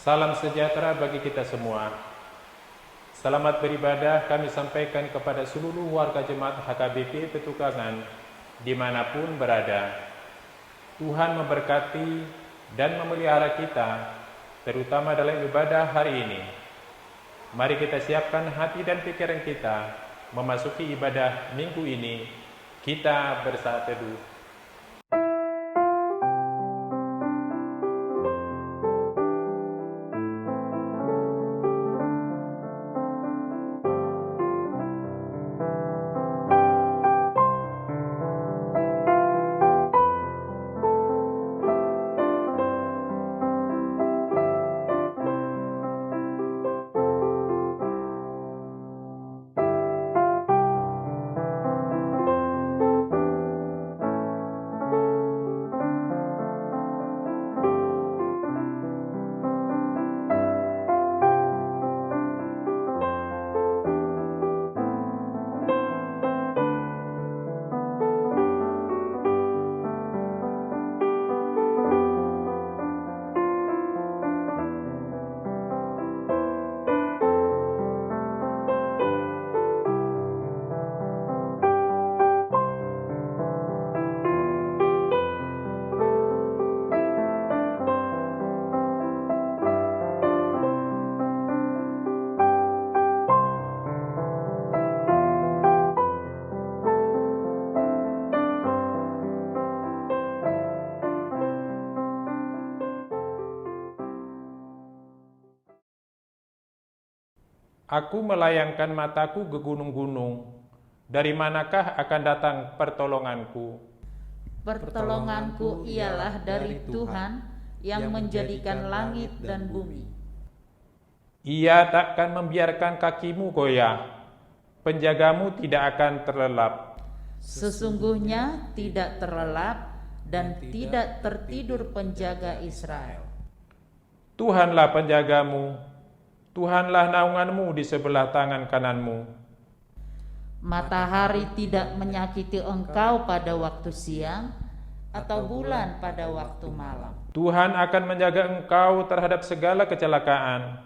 Salam sejahtera bagi kita semua. Selamat beribadah kami sampaikan kepada seluruh warga jemaat HKBP Petukangan dimanapun berada. Tuhan memberkati dan memelihara kita, terutama dalam ibadah hari ini. Mari kita siapkan hati dan pikiran kita memasuki ibadah minggu ini. Kita bersaat teduh. Aku melayangkan mataku ke gunung-gunung. Dari manakah akan datang pertolonganku? Pertolonganku ialah dari Tuhan yang menjadikan langit dan bumi. Ia takkan membiarkan kakimu goyah. Penjagamu tidak akan terlelap. Sesungguhnya tidak terlelap dan tidak tertidur penjaga Israel. Tuhanlah penjagamu. Tuhanlah naunganmu di sebelah tangan kananmu. Matahari tidak menyakiti engkau pada waktu siang, atau bulan pada waktu malam. Tuhan akan menjaga engkau terhadap segala kecelakaan.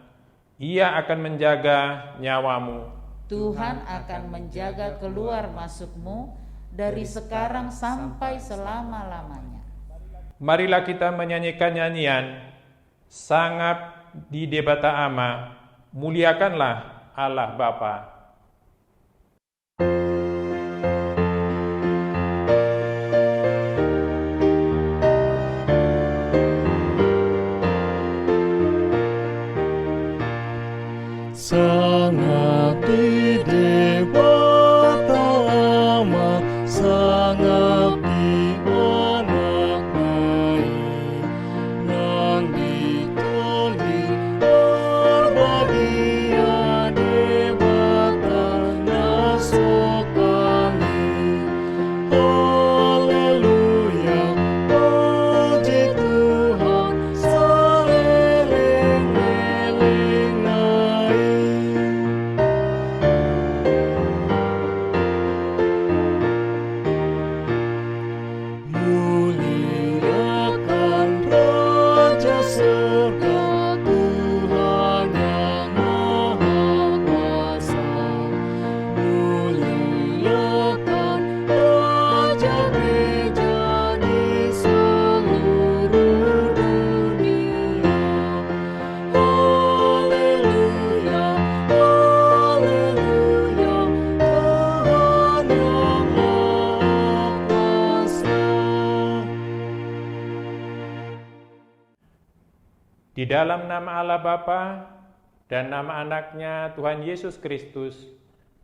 Ia akan menjaga nyawamu. Tuhan akan menjaga keluar masukmu dari sekarang sampai selama-lamanya. Marilah kita menyanyikan nyanyian Sangap di Debata Ama. Muliakanlah Allah Bapa. Sangat di Debata Ama, sangat di anak nai, nang ditoli berbahagia Debata nasokani. Haleluya, puji Tuhan, saleleng-eleng nai. Muliakan Raja Surga, Tuhan yang Maha Kuasa. Muliakan Raja Gereja di seluruh dunia. Haleluya, haleluya, Tuhan yang Maha Kuasa. Di dalam nama Allah Bapa dan nama anaknya Tuhan Yesus Kristus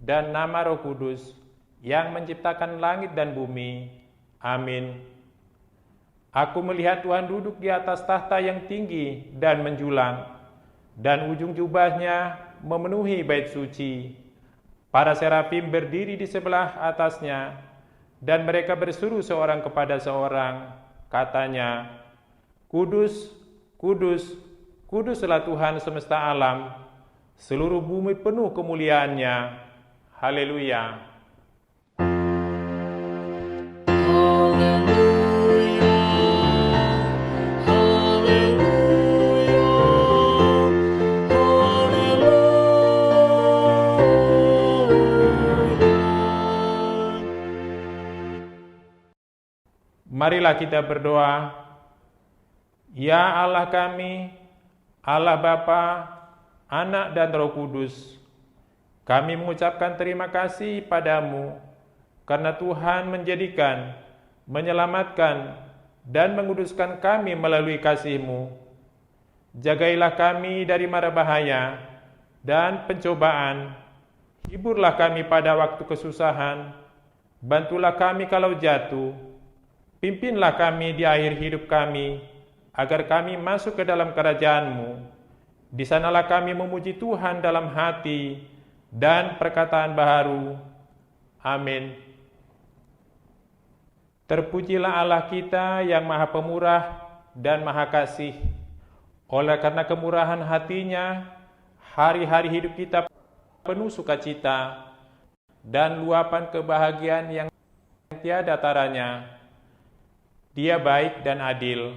dan nama Roh Kudus yang menciptakan langit dan bumi. Amin. Aku melihat Tuhan duduk di atas tahta yang tinggi dan menjulang, dan ujung jubahnya memenuhi bait suci. Para serafim berdiri di sebelah atasnya, dan mereka berseru seorang kepada seorang, katanya, Kudus, kudus, kuduslah Tuhan semesta alam, seluruh bumi penuh kemuliaannya. Haleluya. Haleluya, haleluya. Marilah kita berdoa. Ya Allah kami, Allah Bapa, Anak dan Roh Kudus, kami mengucapkan terima kasih padamu karena Tuhan menjadikan, menyelamatkan, dan menguduskan kami melalui kasih-Mu. Jagailah kami dari mara bahaya dan pencobaan. Hiburlah kami pada waktu kesusahan. Bantulah kami kalau jatuh. Pimpinlah kami di akhir hidup kami, agar kami masuk ke dalam kerajaan-Mu. Di sanalah kami memuji Tuhan dalam hati dan perkataan baharu. Amin. Terpujilah Allah kita yang Maha Pemurah dan Maha Kasih. Oleh karena kemurahan hati-Nya, hari-hari hidup kita penuh sukacita dan luapan kebahagiaan yang tiada taranya. Dia baik dan adil.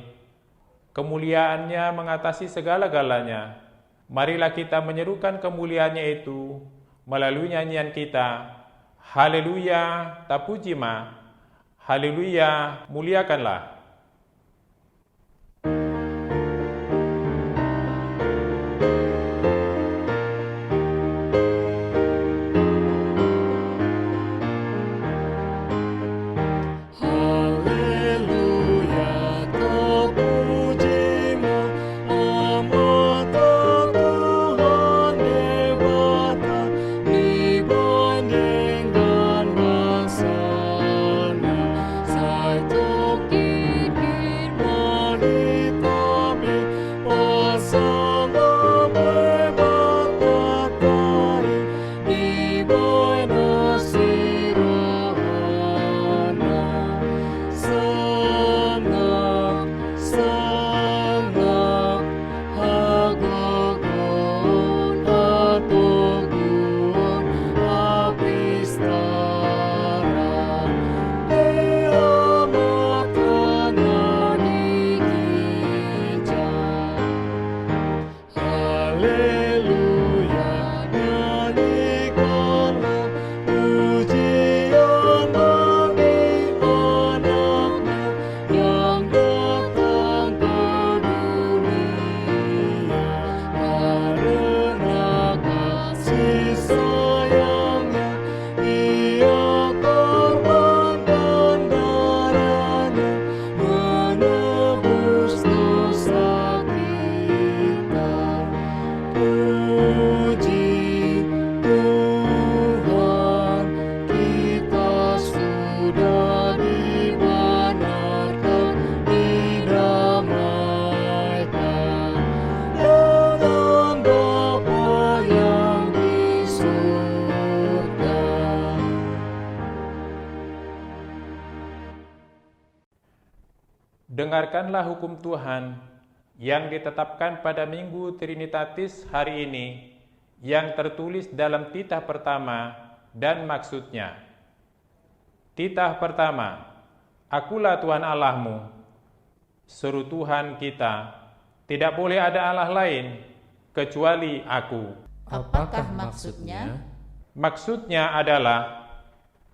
Kemuliaannya mengatasi segala-galanya. Marilah kita menyerukan kemuliaannya itu melalui nyanyian kita. Haleluya, tapujima. Haleluya, muliakanlah. Haleluya, terpujimu amat Tuhan debata dibandingkan bangsanya. Satu kikir menitabi pasangan bebat tatai di bawah sirahana. Sangat, sangat hagagon atogun apistara diamatkan digijak. Haleluya, nyanyikanlah pujian bagi anaknya yang datang ke dunia. Karena kasih sayangnya, Ia korbankan darahnya, menebus dosa kita. Puji Tuhan, kita sudah dibenarkan, didamaikan dengan Bapa yang di surga. Dengarkanlah hukum Tuhan yang ditetapkan pada Minggu Trinitatis hari ini, yang tertulis dalam titah pertama dan maksudnya. Titah pertama, Akulah Tuhan Allahmu. Seru Tuhan kita, tidak boleh ada Allah lain kecuali Aku. Apakah maksudnya? Maksudnya adalah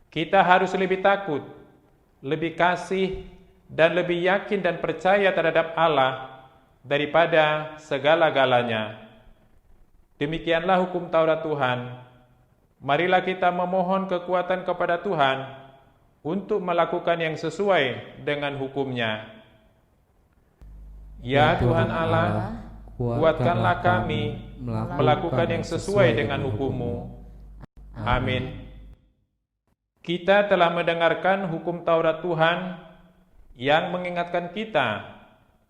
kita harus lebih takut, lebih kasih, dan lebih yakin dan percaya terhadap Allah daripada segala-galanya. Demikianlah hukum Taurat Tuhan. Marilah kita memohon kekuatan kepada Tuhan untuk melakukan yang sesuai dengan hukum-Nya. Ya Tuhan Allah, kuatkanlah kami melakukan yang sesuai dengan hukum-Mu. Amin. Kita telah mendengarkan hukum Taurat Tuhan yang mengingatkan kita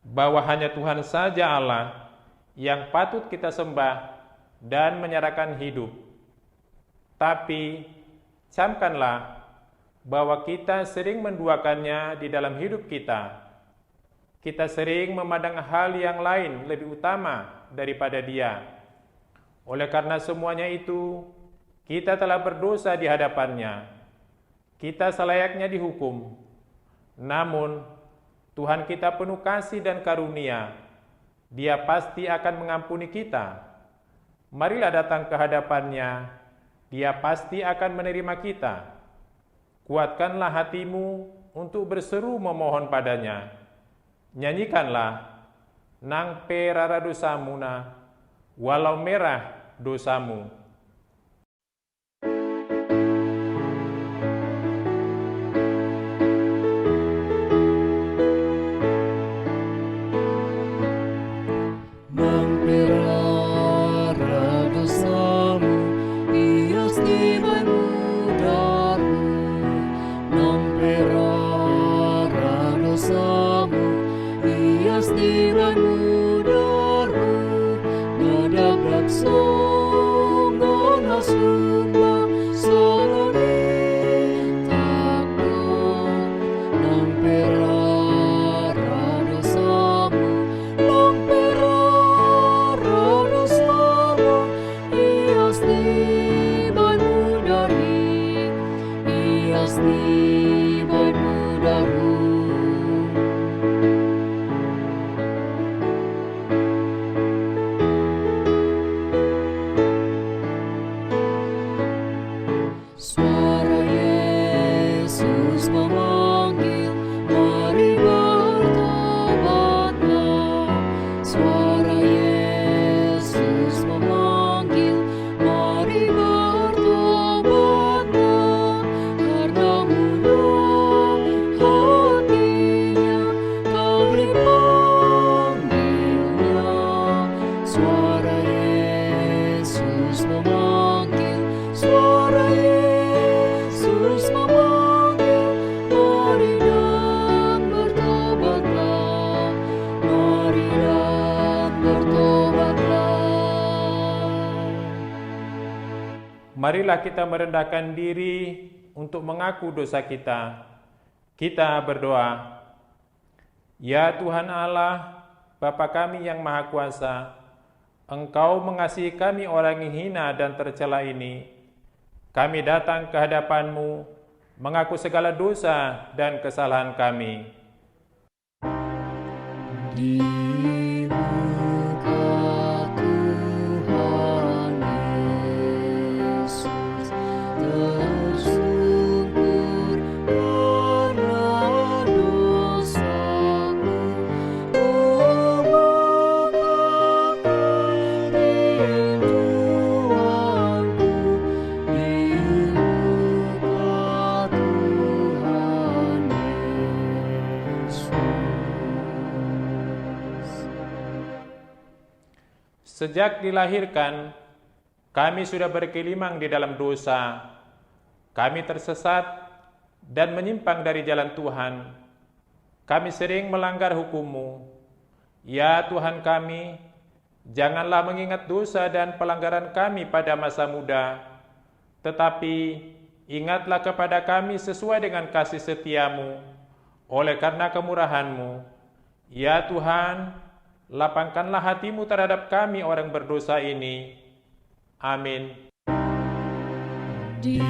bahwa hanya Tuhan saja Allah yang patut kita sembah dan menyerahkan hidup. Tapi camkanlah bahwa kita sering menduakannya di dalam hidup kita. Kita sering memandang hal yang lain lebih utama daripada Dia. Oleh karena semuanya itu, kita telah berdosa di hadapan-Nya. Kita selayaknya dihukum. Namun, Tuhan kita penuh kasih dan karunia. Dia pasti akan mengampuni kita. Marilah datang ke hadapan-Nya. Dia pasti akan menerima kita. Kuatkanlah hatimu untuk berseru memohon padanya. Nyanyikanlah, nang perara dosamu na, walau merah dosamu. Nang perara dosamu, ias tibamu daru. Nang perara dosamu, ias tibamu daru. Nadagdag songon hasumba, sononi takdo. Nang perara dosamu, nang perara dosamu, ias tibamu dari, ias tibamu daru. Suara Yesus memanggil, mari bertobatlah. Suara Yesus memanggil, mari bertobatlah. Karena mudah hatinya kau beri panggilnya. Suara Yesus memanggil, suara Yesus memanggil, mari dan bertobatlah, mari dan bertobatlah. Marilah kita merendahkan diri untuk mengaku dosa kita. Kita berdoa. Ya Tuhan Allah, Bapa kami yang Maha Kuasa, Engkau mengasihi kami orang yang hina dan tercela ini. Kami datang ke hadapan-Mu, mengaku segala dosa dan kesalahan kami. Di muka Tuhan Yesus tersungkur karena dosaku. Membukakan rinduanku di muka Tuhan Yesus. Sejak dilahirkan, kami sudah berkelimang di dalam dosa. Kami tersesat dan menyimpang dari jalan Tuhan. Kami sering melanggar hukum-Mu. Ya Tuhan kami, janganlah mengingat dosa dan pelanggaran kami pada masa muda, tetapi ingatlah kepada kami sesuai dengan kasih setia-Mu, oleh karena kemurahan-Mu. Ya Tuhan, lapangkanlah hati-Mu terhadap kami orang berdosa ini. Amin. Di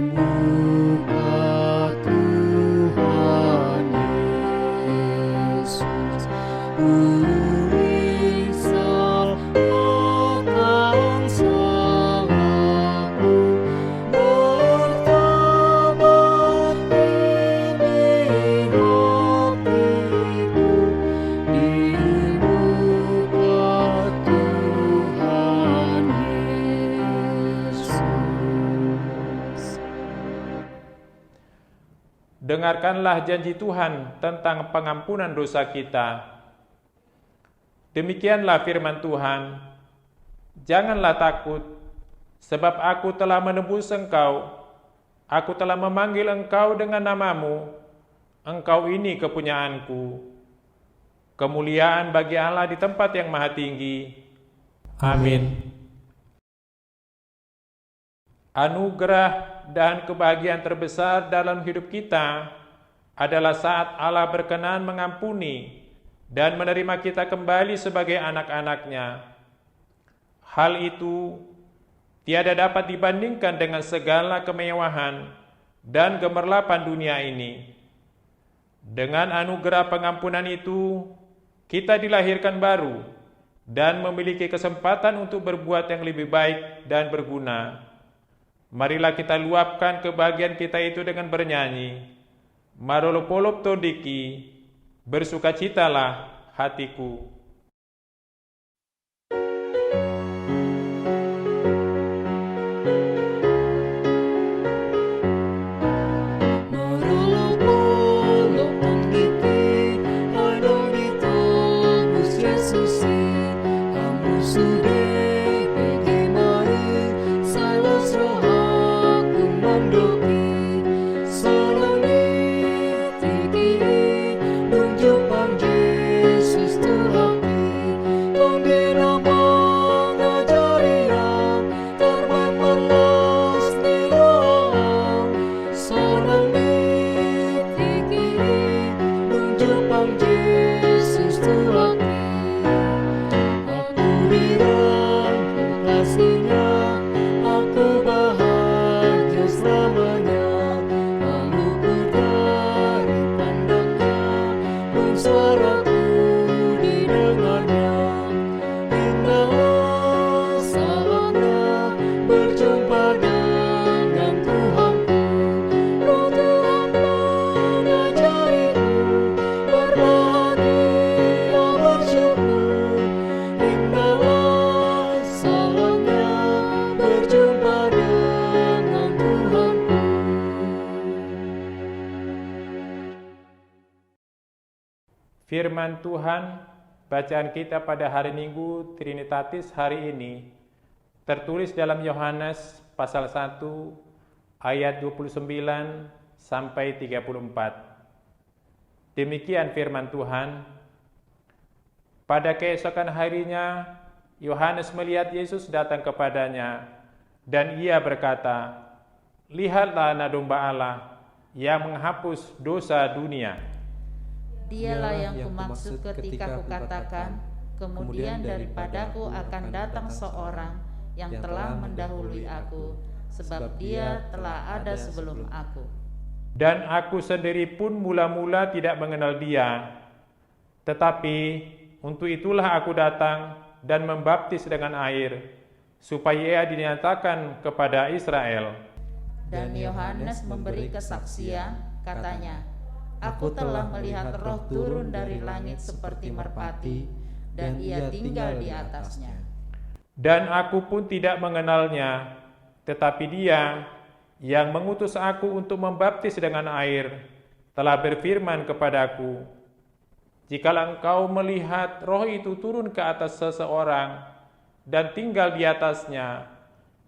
muka Tuhan Yesus, menyesal akan salahku. Bertobat ini hatiku, di muka Tuhan Yesus. Dengarkanlah janji Tuhan tentang pengampunan dosa kita. Demikianlah firman Tuhan, janganlah takut, sebab aku telah menebus engkau. Aku telah memanggil engkau dengan namamu. Engkau ini kepunyaanku. Kemuliaan bagi Allah di tempat yang maha tinggi. Amin. Anugerah dan kebahagiaan terbesar dalam hidup kita adalah saat Allah berkenan mengampuni dan menerima kita kembali sebagai anak-anak-Nya. Hal itu tiada dapat dibandingkan dengan segala kemewahan dan gemerlapan dunia ini. Dengan anugerah pengampunan itu, kita dilahirkan baru dan memiliki kesempatan untuk berbuat yang lebih baik dan berguna. Marilah kita luapkan kebahagiaan kita itu dengan bernyanyi. marolopolop todiki, bersukacitalah hatiku. Firman Tuhan, bacaan kita pada hari Minggu Trinitatis hari ini tertulis dalam Yohanes pasal 1 ayat 29 sampai 34. Demikian firman Tuhan. Pada keesokan harinya, Yohanes melihat Yesus datang kepadanya, dan ia berkata, "Lihatlah anak domba Allah yang menghapus dosa dunia." Dialah yang kumaksud ketika kukatakan, kemudian daripadaku akan datang seorang yang telah mendahului aku, sebab dia telah ada sebelum aku. Dan aku sendiri pun mula-mula tidak mengenal dia, tetapi untuk itulah aku datang dan membaptis dengan air, supaya ia dinyatakan kepada Israel. Dan Yohanes memberi kesaksian, katanya, "Aku telah melihat Roh turun dari langit seperti merpati, dan ia tinggal di atasnya. Dan aku pun tidak mengenalnya, tetapi dia yang mengutus aku untuk membaptis dengan air telah berfirman kepadaku, jikalau engkau melihat Roh itu turun ke atas seseorang dan tinggal di atasnya,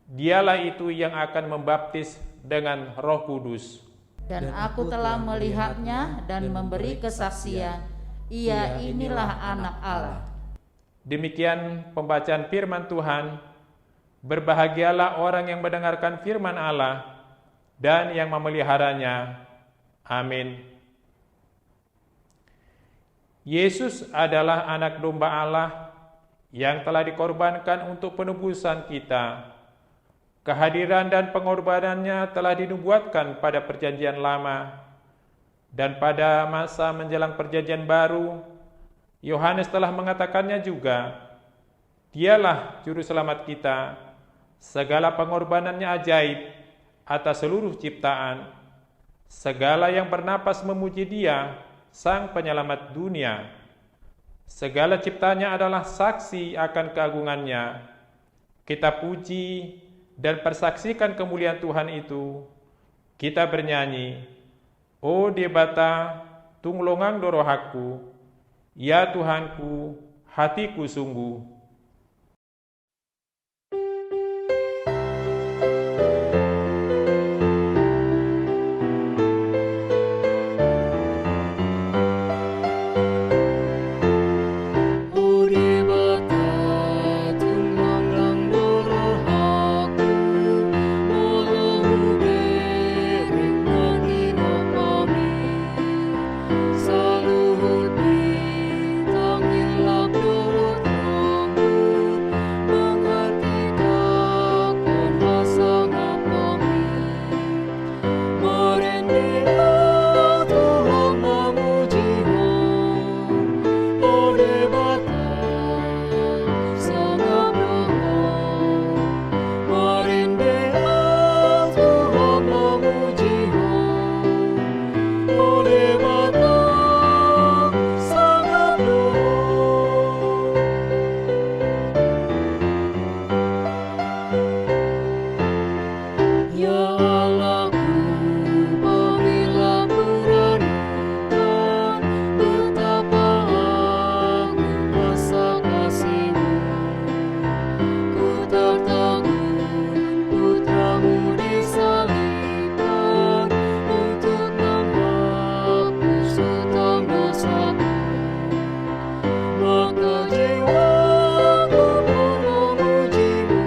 dialah itu yang akan membaptis dengan Roh Kudus. Dan aku telah melihatnya dan memberi kesaksian, ia inilah anak Allah." Demikian pembacaan firman Tuhan. Berbahagialah orang yang mendengarkan firman Allah dan yang memeliharanya. Amin. Yesus adalah anak domba Allah yang telah dikorbankan untuk penebusan kita. Kehadiran dan pengorbanannya telah dinubuatkan pada perjanjian lama, dan pada masa menjelang perjanjian baru, Yohanes telah mengatakannya juga. Dialah juru selamat kita, segala pengorbanannya ajaib atas seluruh ciptaan. Segala yang bernapas memuji Dia, Sang Penyelamat dunia. Segala ciptanya adalah saksi akan keagungannya. Kita puji dan persaksikan kemuliaan Tuhan itu. Kita bernyanyi, "O debata tunglongang dorohaku, ya Tuhanku, hatiku sungguh." Ya Allahku, berilah beranikan betapa agung rasa kasih-Mu. Ku tertegun putra-Mu disalibkan untuk menghapus hutang dosaku. Maka jiwaku penuh muji-Mu,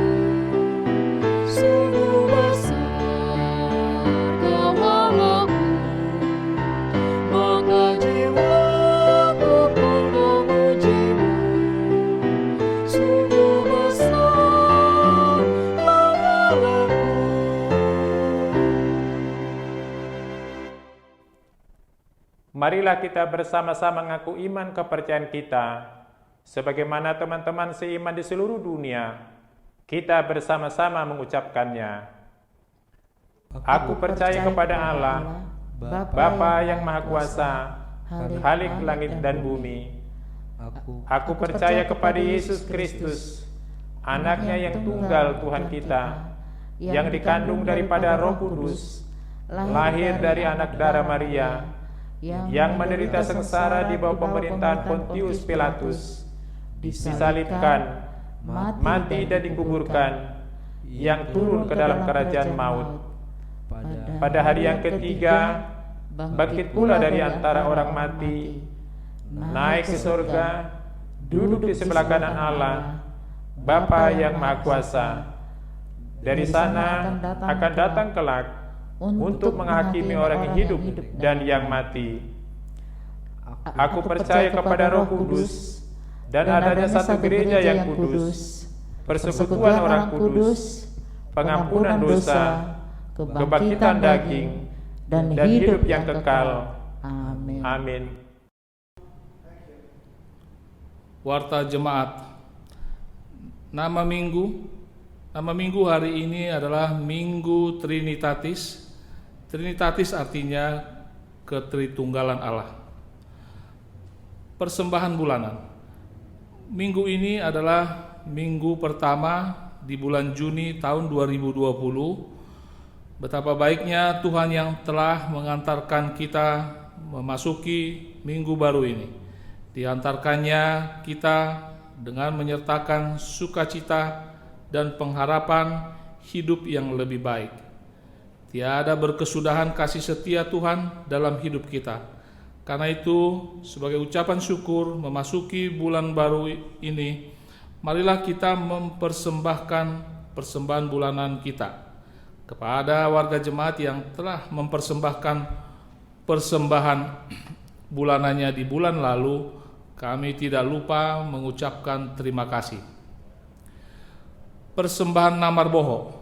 sungguh besar Kau Allahku. Maka jiwaku penuh muji-Mu, sungguh besar Kau Allahku. Marilah kita bersama-sama mengaku iman kepercayaan kita, sebagaimana teman-teman seiman di seluruh dunia, kita bersama-sama mengucapkannya. Aku percaya kepada Allah, Bapa yang Maha Kuasa, Khalik langit dan bumi. Aku percaya kepada Yesus Kristus, anaknya yang tunggal Tuhan kita, yang dikandung daripada Roh Kudus, lahir dari anak darah Maria, yang menderita sengsara di bawah pemerintahan Pontius Pilatus, disalibkan, mati dan dikuburkan, yang turun ke dalam kerajaan maut. Pada hari yang ketiga, bangkit pula dari antara orang mati, naik ke surga, duduk di sebelah kanan Allah, Bapa yang Maha Kuasa. Dari sana akan datang kelak untuk menghakimi orang yang hidup dan yang mati. Aku percaya kepada Roh Kudus dan adanya satu gereja yang kudus, persekutuan orang kudus, pengampunan dosa, kebangkitan daging, dan hidup yang kekal. Amin. Amin. Warta Jemaat. Nama minggu hari ini adalah Minggu Trinitatis. Trinitatis artinya ketritunggalan Allah. Persembahan bulanan. Minggu ini adalah minggu pertama di bulan Juni tahun 2020. Betapa baiknya Tuhan yang telah mengantarkan kita memasuki minggu baru ini. Diantarkannya kita dengan menyertakan sukacita dan pengharapan hidup yang lebih baik. Tiada berkesudahan kasih setia Tuhan dalam hidup kita. Karena itu, sebagai ucapan syukur memasuki bulan baru ini, marilah kita mempersembahkan persembahan bulanan kita kepada warga jemaat yang telah mempersembahkan persembahan bulanannya di bulan lalu. Kami tidak lupa mengucapkan terima kasih. Persembahan Namar Boho.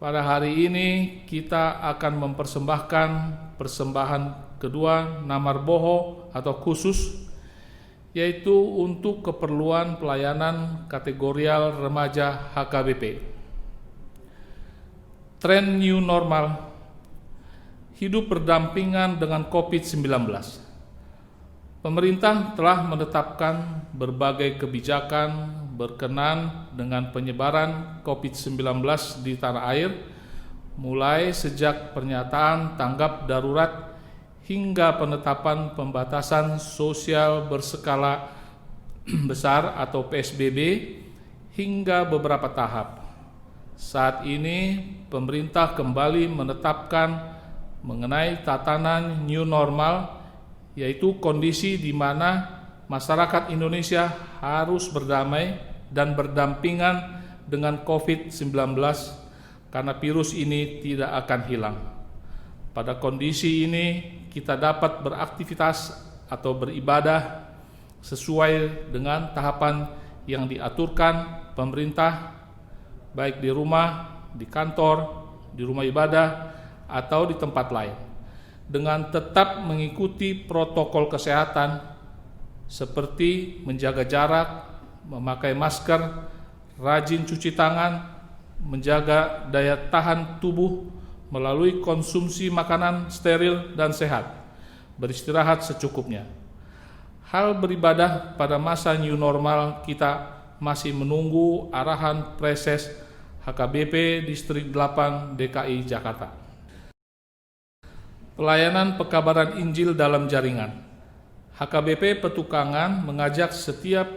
Pada hari ini kita akan mempersembahkan persembahan kedua Namar Boho atau khusus, yaitu untuk keperluan pelayanan kategorial remaja HKBP. Tren new normal, hidup berdampingan dengan COVID-19. Pemerintah telah menetapkan berbagai kebijakan berkenan dengan penyebaran COVID-19 di tanah air, mulai sejak pernyataan tanggap darurat hingga penetapan pembatasan sosial berskala besar atau PSBB hingga beberapa tahap. Saat ini pemerintah kembali menetapkan mengenai tatanan new normal, yaitu kondisi di mana masyarakat Indonesia harus berdamai dan berdampingan dengan COVID-19 karena virus ini tidak akan hilang. Pada kondisi ini kita dapat beraktivitas atau beribadah sesuai dengan tahapan yang diaturkan pemerintah, baik di rumah, di kantor, di rumah ibadah, atau di tempat lain, dengan tetap mengikuti protokol kesehatan seperti menjaga jarak, memakai masker, rajin cuci tangan, menjaga daya tahan tubuh melalui konsumsi makanan steril dan sehat, beristirahat secukupnya. Hal beribadah pada masa new normal kita masih menunggu arahan Presiden HKBP Distrik 8 DKI Jakarta. Pelayanan pekabaran Injil dalam jaringan. HKBP Petukangan mengajak setiap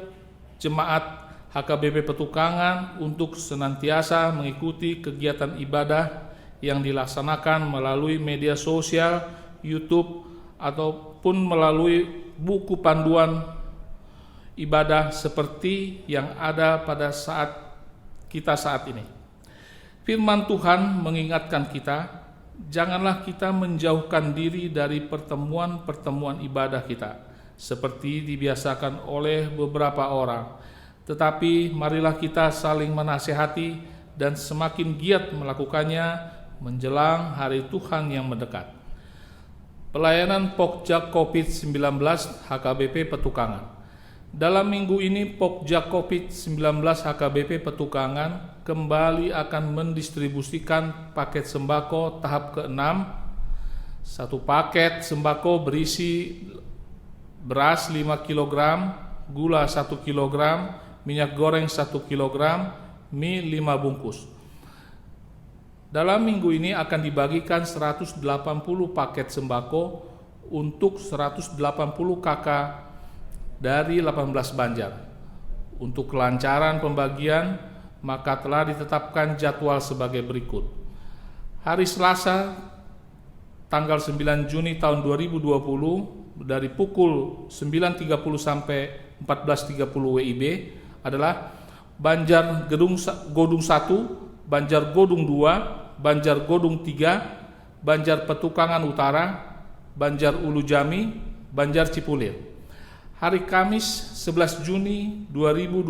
jemaat HKBP Petukangan untuk senantiasa mengikuti kegiatan ibadah yang dilaksanakan melalui media sosial, YouTube, ataupun melalui buku panduan ibadah seperti yang ada pada saat ini. Firman Tuhan mengingatkan kita, janganlah kita menjauhkan diri dari pertemuan-pertemuan ibadah kita, seperti dibiasakan oleh beberapa orang. Tetapi marilah kita saling menasihati dan semakin giat melakukannya menjelang hari Tuhan yang mendekat. Pelayanan Pokja COVID-19 HKBP Petukangan. Dalam minggu ini Pokja COVID-19 HKBP Petukangan kembali akan mendistribusikan paket sembako tahap ke-6. Satu paket sembako berisi beras 5 kg, gula 1 kg, minyak goreng 1 kg, mie 5 bungkus. Dalam minggu ini akan dibagikan 180 paket sembako untuk 180 kakak dari 18 Banjar. Untuk kelancaran pembagian, maka telah ditetapkan jadwal sebagai berikut. Hari Selasa, tanggal 9 Juni tahun 2020, dari pukul 9.30 sampai 14.30 WIB adalah Banjar Godung 1, Banjar Godung 2, Banjar Godung 3, Banjar Petukangan Utara, Banjar Ulu Jami, Banjar Cipulir. Hari Kamis 11 Juni 2020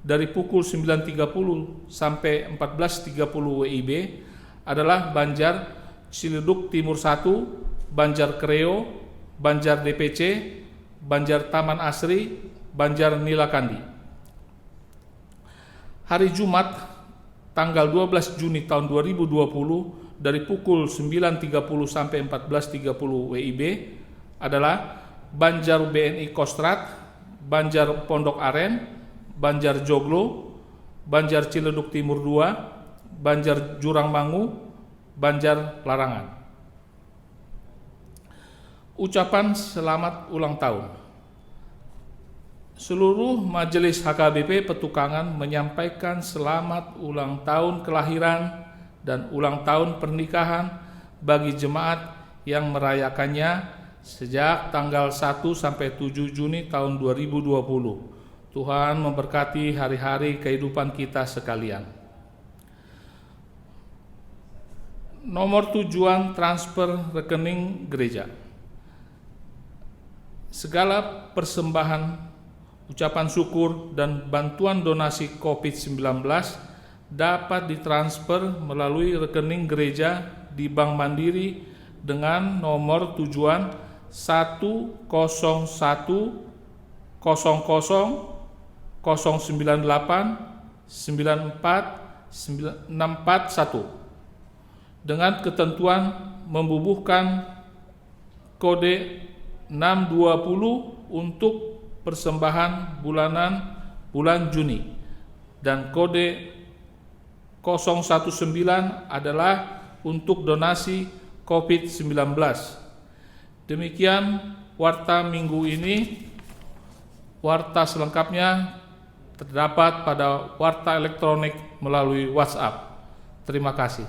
dari pukul 9.30 sampai 14.30 WIB adalah Banjar Ciledug Timur 1, Banjar Kreo, Banjar DPC, Banjar Taman Asri, Banjar Nilakandi. Hari Jumat tanggal 12 Juni tahun 2020 dari pukul 9.30 sampai 14.30 WIB adalah Banjar BNI Kostrad, Banjar Pondok Aren, Banjar Joglo, Banjar Ciledug Timur 2, Banjar Jurang Mangu, Banjar Larangan. Ucapan selamat ulang tahun. Seluruh majelis HKBP Petukangan menyampaikan selamat ulang tahun kelahiran dan ulang tahun pernikahan bagi jemaat yang merayakannya sejak tanggal 1 sampai 7 Juni tahun 2020. Tuhan memberkati hari-hari kehidupan kita sekalian. Nomor tujuan transfer rekening gereja. Segala persembahan, ucapan syukur, dan bantuan donasi COVID-19 dapat ditransfer melalui rekening gereja di Bank Mandiri dengan nomor tujuan 1010098949641 dengan ketentuan membubuhkan kode 620 untuk persembahan bulanan bulan Juni dan kode 019 adalah untuk donasi COVID-19. Demikian warta minggu ini. Warta selengkapnya terdapat pada warta elektronik melalui WhatsApp. Terima kasih.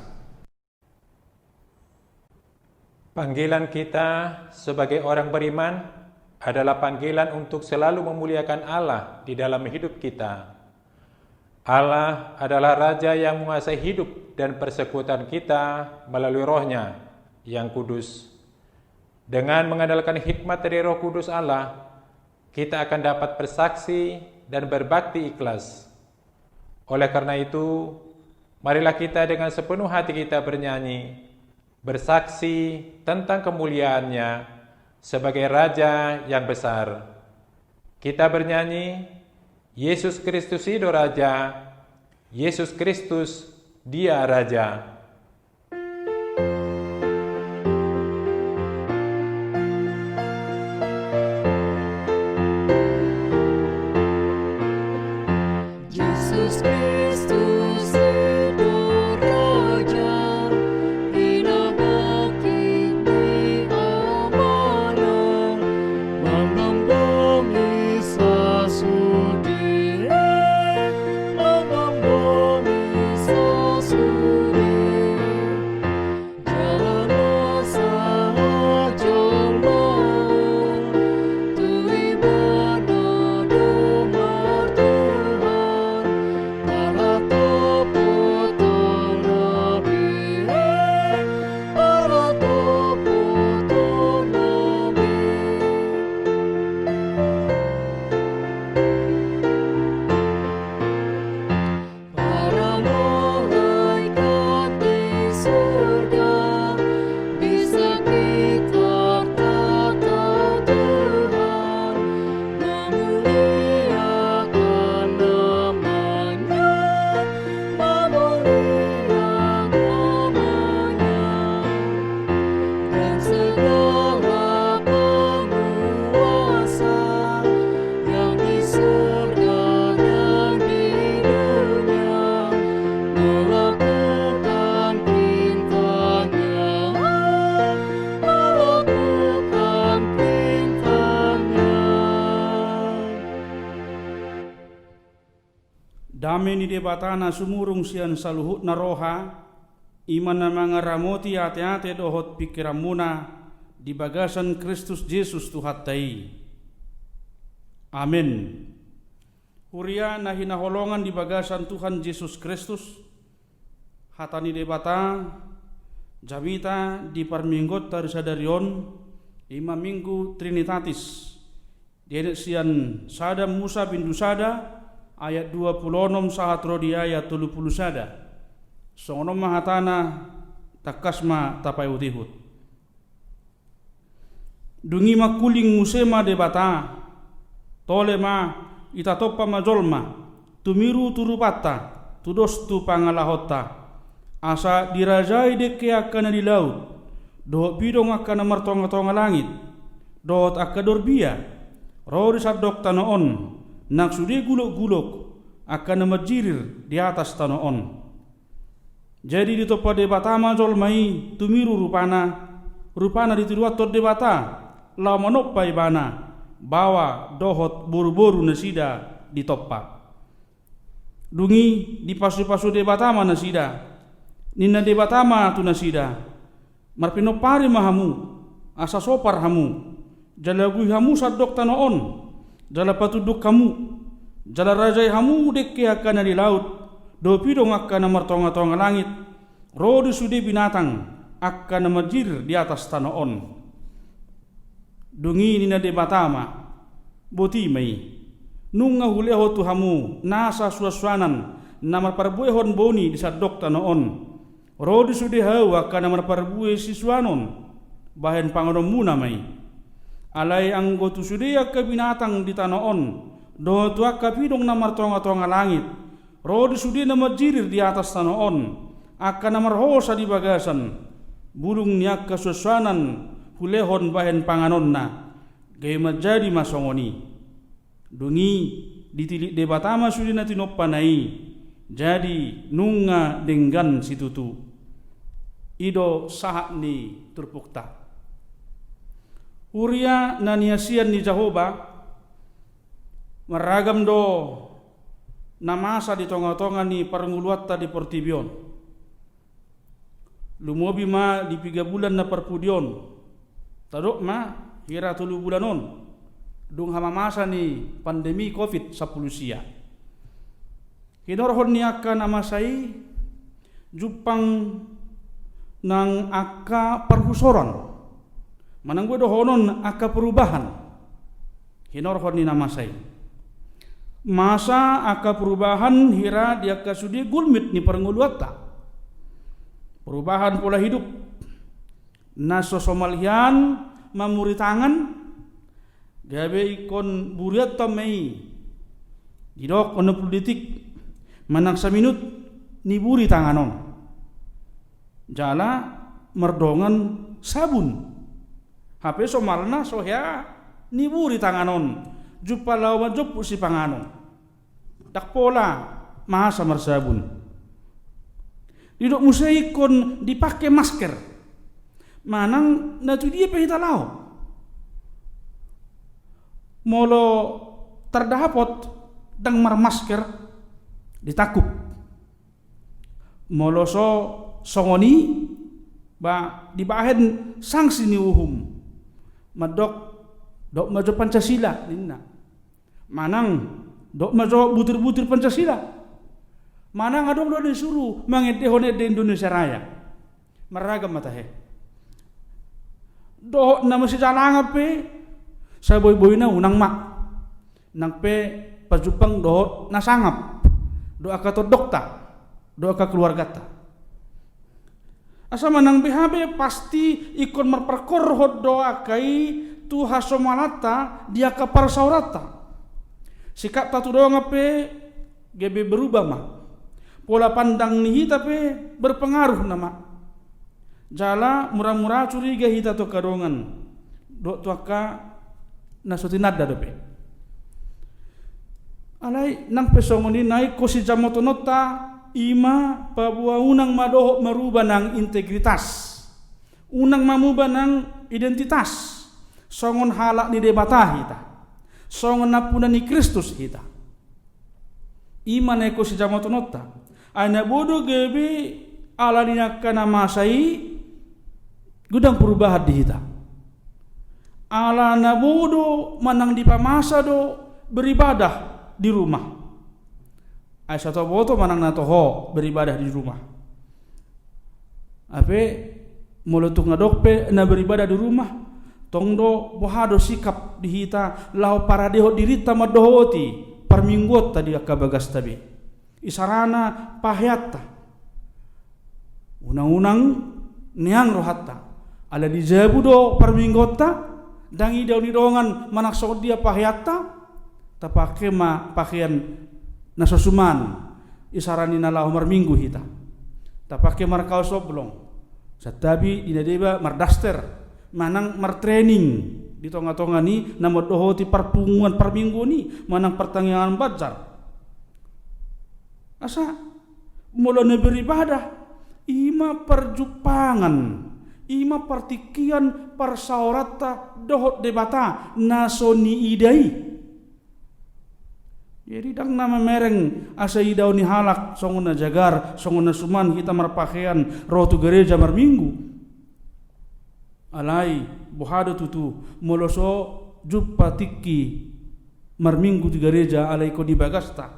Panggilan kita sebagai orang beriman adalah panggilan untuk selalu memuliakan Allah di dalam hidup kita. Allah adalah Raja yang menguasai hidup dan persekutuan kita melalui Roh-Nya yang kudus. Dengan mengandalkan hikmat dari Roh Kudus Allah, kita akan dapat bersaksi dan berbakti ikhlas. Oleh karena itu, marilah kita dengan sepenuh hati kita bernyanyi, bersaksi tentang kemuliaan-Nya sebagai Raja yang besar. Kita bernyanyi, Yesus Kristus itu Raja, Yesus Kristus Dia Raja. Yesus Kristus surga, di sekitar tata Tuhan, memuliakan namanya, memuliakan namanya, dan segala penguasa yang di surga dan di dunia melakukan perintahnya, melakukan perintahnya. Dame ni debatana sumurung sian saluhut na roha, iman na mga ramoti ate-ate dohot pikiran muna di bagasan Kristus Jesus Tuhan tai. Amin. Huria na hinaholongan di bagasan Tuhan Yesus Kristus, hatani debata, jamita di parminggot tarisadarion, ima minggu Trinitatis, Dene sian sada Musa bin Dusada, ayat 26 sahatro di ayat 30 sada. Songono mahatana takasma tapai utihut. Dungi makuling musema debata, tole ma itatopa majolma, tumiru turupata, tudos tu pangalahota, asa dirajai deke akan di laut, dohot bidong akan martonga-tonga langit, dohot akador bia, rori sabdok tanoon, naksudi gulok-gulok akan majirir di atas tanoon. Jadi di topa debata majol mai tumiru rupana ditiruat tot debata, lau manoppai bana, bawa dohot boru-boru nasida di topa. Dungi di pasu-pasu debatama nasida, nina debatama tu nasida, marpinopari mahamu, asa sopar hamu, jalagui hamu sadok tanoon, jala patuduk kamu, jala rajai hamu dekke akan di laut, do pidong akan martonga-tonga langit, rodi sudi binatang akan majir di atas tanoon. Dungi nina debatama, boti mai, nunga huleho tu hamu, nasa suaswanan, namar parbuehon boni di sadok tanoon, rodi sudi hau akan namar parbue siswanon, bahen pangonom muna mai. Alai anggotu sudia ke binatang di tanoon, do tua kapidong namar tonga-tonga langit, rodi sudi namar jirir di atas tanoon, akan namar hosa di bagasan, burung niak kesusanan hulehon bahen panganonna, gaya menjadi masongoni. Dungi ditilik debatama sudi nati noppanai, jadi nunga denggan situtu, ido sahat ni turpukta. Uria naniasian ni Jahoba meragam do namasa di tonga-tonga ni parnguluatta di Portibion. Lumobi ma di 3 bulan na perpudion. Tadok ma hira 3 bulanon. Dung hamamasa ni pandemi Covid 10 sia. Hinorhon ni akan amasai jupang nang aka perhusoran. Manang gue dohonon aka perubahan. Hinorhon ni namasai. Masa aka perubahan hira dia kasudi gulmit ni parnguluatta. Perubahan pola hidup. Naso somalian mamuri tangan. Gabe ikon buriat tamai. Didok 60 detik. Manang saminut ni buri tanganon. Jala merdongan sabun. Hape somalna sohya ni buri tanganon. Jupa lawan jupu si panganon. Tak pola mahasa marsabun. Didok musai kon dipakai masker. Manang natu dia pahita lao. Molo terdahapot dang mar masker ditakup. Molo so songoni ba dibahen sanksi ni uhum. Madok dok majo Pancasila ninna. Manang dok majo butir-butir Pancasila. Manang adong do disuruh mangedehone di Indonesia Raya. Maragam matahe. Do na masih jalang pe sa boy-boy na unang mak. Nang pe pajupang do nasangap. Do aka to dokta. Do aka keluarga ta. Asa manang BHB pasti ikon merperkorhod doa kai tu hasomalata dia kapar saurata. Sikap tatu doa ngape gebe berubah mah. Pola pandang nih tapi berpengaruh nama. Jala murah-murah curiga hita to kadongan. Dok tuaka nasuti nada dope. Alai nang pesongoni naik ko si jamotonota ima pabua unang madoho merubah nang integritas. Unang mamubah nang identitas. Songon halak ni debata hita. Songon napuna ni Kristus hita. Ima naik ko si jamotonota. Ana bodo gebe ala dinakana masai gudang perubahan di hita. Ala nabodo manang di pamasa do beribadah di rumah. Aisyah to boto manang natoho beribadah di rumah. Ape mulutuk ngadokpe na beribadah di rumah. Tongdo bohado sikap di hita lau para deho dirita madohoti perminggot tadi akabagas tabi. Isarana pahyata. Unang-unang niang rohatta. Ala di jabudo perminggota dangi daun idongan manakso dia pahyata tapake ma pakaian nasosuman isarani nalahu marminggu hita tapake markau soblong satabi dinadeba mardaster manang martraining di tonga-tonga ni namodoho ti perpunguan perminggu ni manang pertanyaan bajar asa mulane beribadah ima perjupangan ima partikian parsaurata dohot debata nasoni idai. Jadi dang nama mereng asa idau ni halak songona jagar songona suman kita marpakaian rotu gereja marminggu. Alai bohado tutu moloso juppa tikki marminggu di gereja alai ko di bagasta.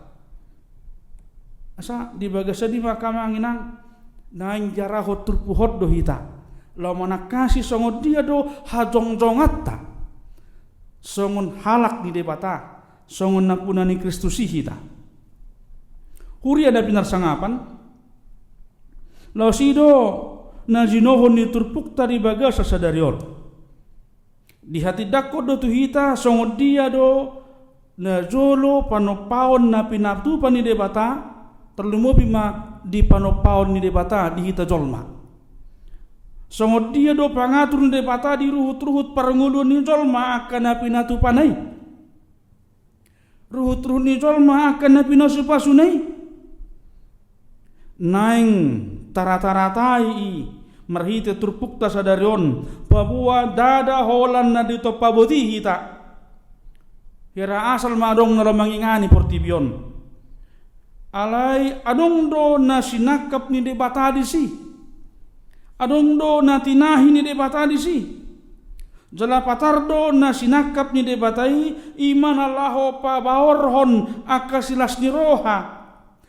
Asa di bagasta di makam anginang naing jarahot turpuhot do hita. Lau mana kasih songon dia do hajong-jongatta songon halak di debata songon napunani Kristus hita huri ada pinar sangapan lau sido na jinohon ni turpukta di bagasa sadarion di hati dakot do tu hita songon dia do na jolo panopaon na pinatu pani debata terlumo bima di panopaon ni debata di hita jolma. Songot dia do pangatur ni debata di ruhut-ruhut parangulun ni jolma akan napinatu panai. Ruhut-ruhut ni jolma akan napinasu pasunai. Naing tarata-ratai marhite turpukta sadarion pabua dada holan na dito paboti hita. Hira asal madong nalamangingani portibion. Alai adong do na sinakap ni debata di si. Adong do na tinahi ni debata di si. Jala patardo na sinakap ni debatai iman Allaho pabaorhon akasilas ni roha.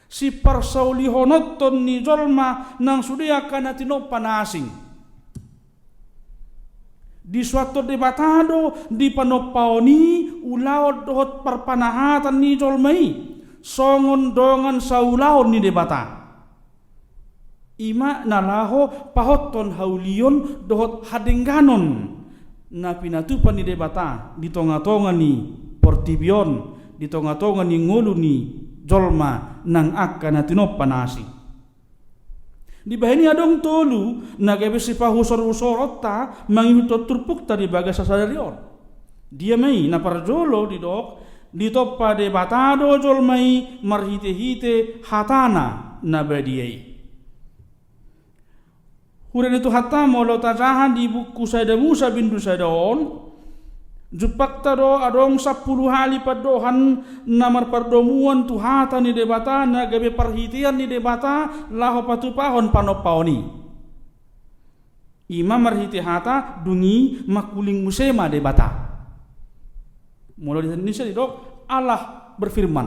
Si parsaulihonoton ni jolma nang sudia kana tinopan asing. Di suatu debatado di panopaoni ulaod dohot perpanahatan ni jolmai songon dongan saulaon ni debata. Ima nalaho pahoton haulion dohot hadengganon na pinatupan ni debata di tonga-tonga ni portibion di tonga-tonga ni ngulu ni jolma nang akan natinopan nasi. Di bahini adong tolu nagabe si pahusor-usorota manghutot turpukta di bagasa sadarion. Dia mai na parjolo di dok di toppa debatado jolmai marhite-hite hatana na badiai. Huren itu hatta molo tajahan di buku Saida Musa bin Dusadon jupak tado adong 10 hali padohan namar pardomuan tu hata ni debata na gabe perhitian ni debata laho patupahon panopaoni ima marhiti hata dungi makuling musema debata molo di Indonesia dok Allah berfirman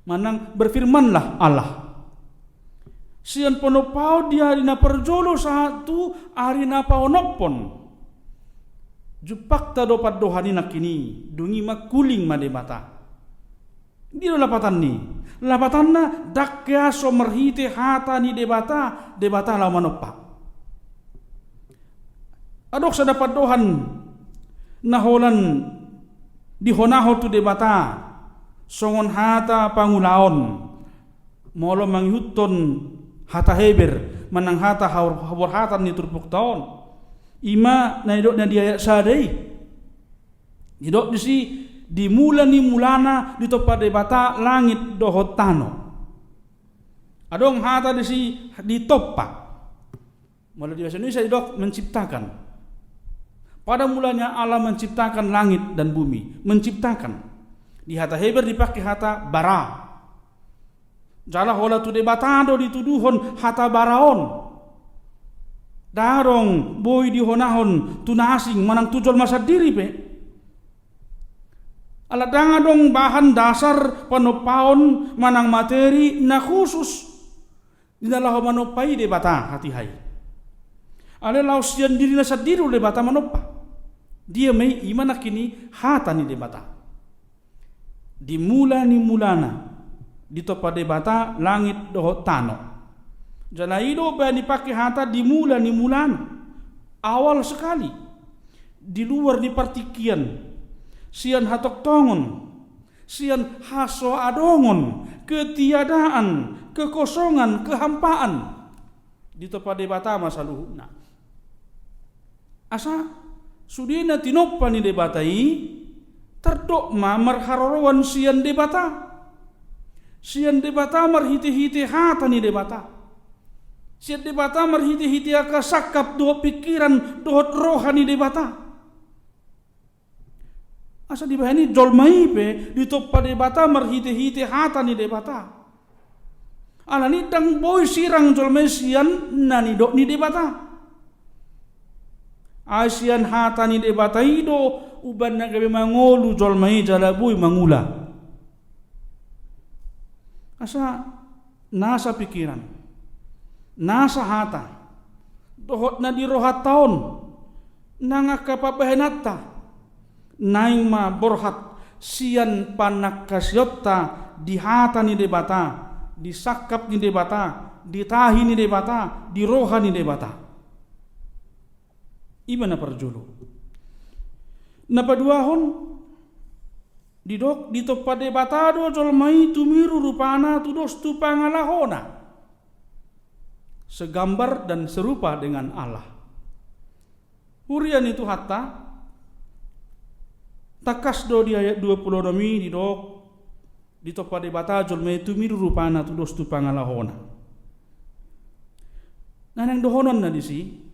manang berfirmanlah Allah sian ponopao di hari na perjolo satu hari na paonopon jupak tado padohani nakini dungi makuling madebata di lapatan ni lapatan na dakya so merhite hata ni debata la manopa Adok sa dapat dohan naholan dihonaho tu debata songon hata pangulaon molo mangyuton hata heber manang hata hawar hatan ni turpuk taon ima na idok na dia sadai idok disi dimula ni mulana dito pa debata langit dohot tano adong hata disi ditoppa molo di bahasa Indonesia idok menciptakan. Pada mulanya Allah menciptakan langit dan bumi, menciptakan. Di hata heber dipakai hata bara. Jala hola tu debatado dituduhon hata baraon. Darong boy dihonahon tunasing manang tujol masa diri pe. Aladanga dong bahan dasar panopaon manang materi na khusus. Dinalah manopai debata hati hai. Ale lausian diri na sadiru debata manopa. Dia may imana kini hata ni debata. Dimula ni mulana dito pa debata langit doho tano. Jalaido ba ni pakai hata dimula ni mulana. Awal sekali. Di luar ni partikian. Sian hatok tongon. Sian haso adongon. Ketiadaan. Kekosongan. Kehampaan. Dito pa debata masa luhuna. Asa sudina tinoppa ni debatai terdok ma marharorowan sian debata marhiti-hiti hata ni debata sian debata marhiti-hiti aka sakap doh pikiran dohot rohani debata asa dibahani jolmai pe ditoppa debata marhiti-hiti hata ni debata ala ni dang boy sirang jolmai sian nani dok ni debata Asian hata ni debata ido uban na gabi mangolu jolmai jalabuy mangula. Asa nasa pikiran, nasa hata, dohot na di rohat taon, nangakapabahenata, naing ma borhat sian panakasyota di hata ni debata, di sakap ni debata, di tahi ni debata, di roha ni debata. Iba na parjulo. Napaduahon didok dito pa debatado jolmai tumiru rupana tudos tu pangalahona. Segambar dan serupa dengan Allah. Hurian itu hatta takas do di ayat 20 domi didok dito pa debata jolmai tumiru rupana tudos tu pangalahona. Nanang dohonon na disi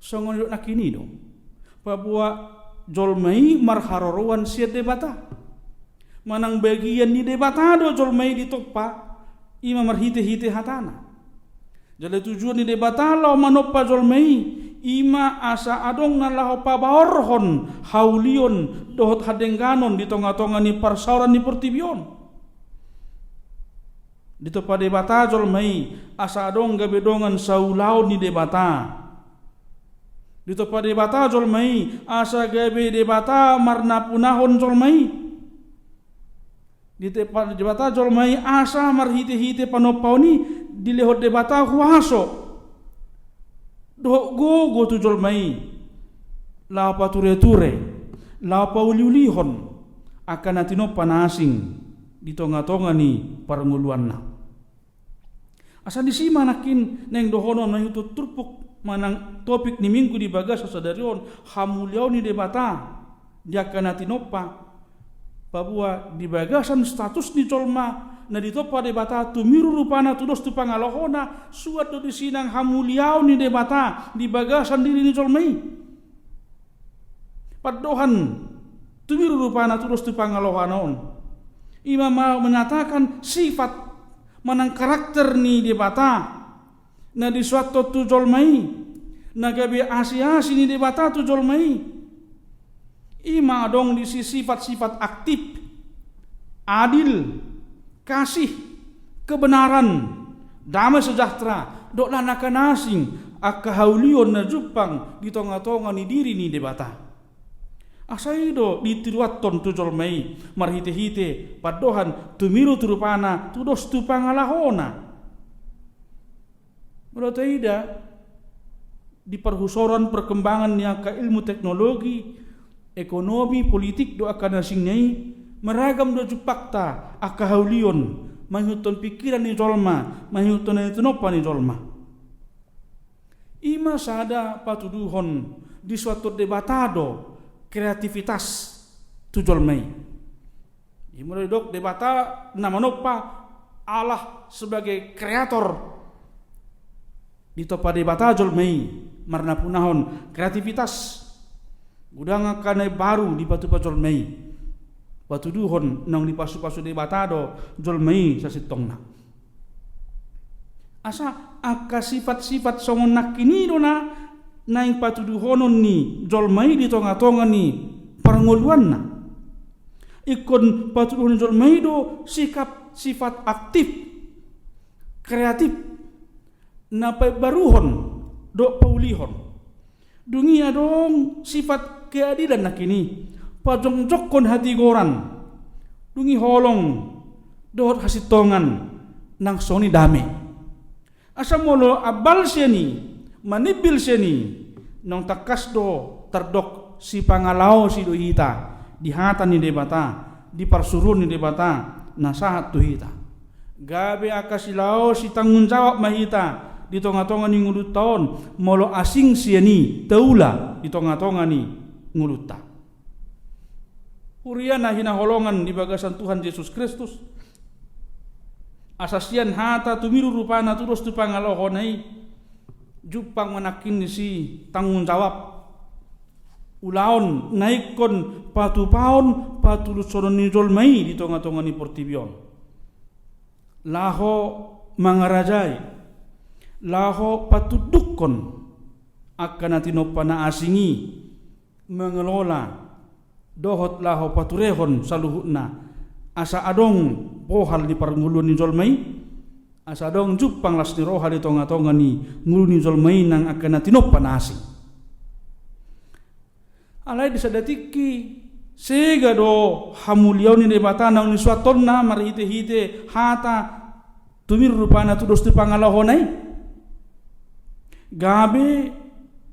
songon dok nakini dong. Papua jolmai marharorowan siat debata. Manang bagian ni debata do jolmai ditoppa ima marhite-hite hatana. Jadi tujuan ni debata lo manoppa jolmai ima asa adong nalahu pabaorhon haulion dohot hadengganon di tonga-tonga ni parsauran ni pertibion. Ditoppa debata jolmai asa adong gabedongan saulau ni debata. Dito pa debata jolmai asa gabe debata marna punahon jolmai. Dito pa debata jolmai asa marhite-hite panoppauni dilehot debata huaso. Do go tu jolmai. La pature-ture, la pauliulihon akan natino panasing di tonga-tonga ni parnguluanna. Asa disima nakin neng dohono na yuto turpuk manang topik ni minggu di bagas sadarion hamuliau ni debata dia kana tinoppa Papua di bagasan status di colma na ditoppa debata tumiru rupana tudos tu pangalohona suat do disinang hamuliau ni debata di bagasan diri ni colmai padohan tumiru rupana tudos tu pangalohanon imam menyatakan sifat manang karakter ni debata na di suatu tu jolmai na gabi asi-asi ni debata tu jolmai ima dong di sifat-sifat aktif adil kasih kebenaran damai sejahtera dok lanakan asing akahaulion na jupang di tonga-tonga ni diri ni debata asaido di tiruaton tu jolmai marhite-hite padohan tumiru turupana tudos tu pangalahona. Berarti ida di perhusoran perkembangan ni aka ilmu teknologi, ekonomi, politik do aka nasing nyai meragam do jupakta aka haulion mahuton pikiran ni jolma, mahuton ni tenopa ni jolma. Ima sada patuduhon di suatu debatado kreativitas tu jolmai. Imulai dok debata nama nopa Allah sebagai kreator di topa debata jolmai marna punahon kreativitas udang akan baru di patu jolmai patuduhon nang di pasu-pasu debatado jolmai sasitongna. Asa aka sifat-sifat songon nakini dona naing patuduhonon ni jolmai di tonga-tonga ni parangoluan na. Ikon patuduhon jolmai do sikap sifat aktif, kreatif, napai baruhon do paulihon. Dungi adong sifat keadilan nakini, pajong-jokon hati goran. Dungi holong dohot hasitongan nang soni dame. Asam molo abal seni, manibil seni, nang takas do terdok si pangalao si do hita, di hata ni debata, di parsurun ni debata, nasahat tu hita. Gabe akasilao si tanggung jawab mahita, di tonga-tonga ni ngulut taon, molo asing siani, taula di tonga-tonga ni ngulut ta. Huriana hina holongan di bagasan Tuhan Yesus Kristus. Asasian hata tumiru rupana terus tu pangalohonai jupang manakin si tanggung jawab ulaon naikon patu paon patu lusonon ni jolmai di tonga-tonga ni portibion laho mangarajai laho patudukon akan atinopana asingi mengelola dohot laho paturehon saluhutna asa adong pohal di parngulun ni jolmai asa adong jupang las ni roha di tonga-tonga ni ngulun ni jolmai nang akan natinopan asing alai disadatiki sega do hamuliau ni debata nang ni suatonna marhite-hite hata tumir rupana tu dostu pangalahonai gabe